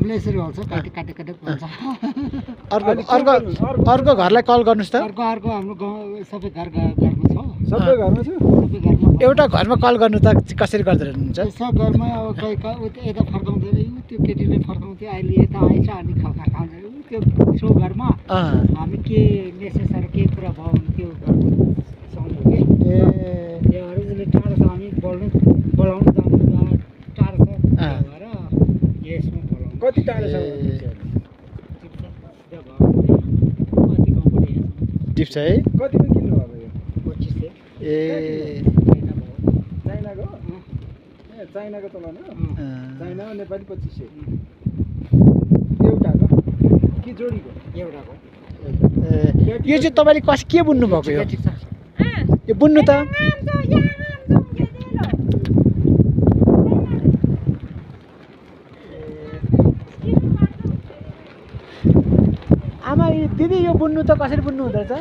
हामीले यसरी हुन्छ काटे हुन्छ अर्को घरलाई कल गर्नुस् त अर्को हाम्रो गाउँ सबै घरमा छ सबै घरमा छ सबै घरमा एउटा घरमा कल गर्नु त कसरी गर्दै हुनुहुन्छ यसो घरमा अब यता फर्काउँदैन त्यो केटीले फर्काउँथ्यो अहिले यता आएछ अनि खाउँदैन त्यो सो घरमा हामी के नेसेसरी के कुरा भयो भने त्यो सुहाउँथ्यो कि त्यो उसले टाढो छ हामी बोलाउनु जानु टाढो छ भएर यसमा बोलाउनु कति टाढो छ टिप छ है कतिमा किन्नु भएको यो 25 ए चाइनाको ए चाइनाको त भन चाइनामा नेपाली 2500 एउटाको कि जोडीको एउटाको यो चाहिँ तपाईँले के बुन्नु भएको यो बुन्नु त आमा दिदी यो बुन्नु त कसरी बुन्नु हुँदो रहेछ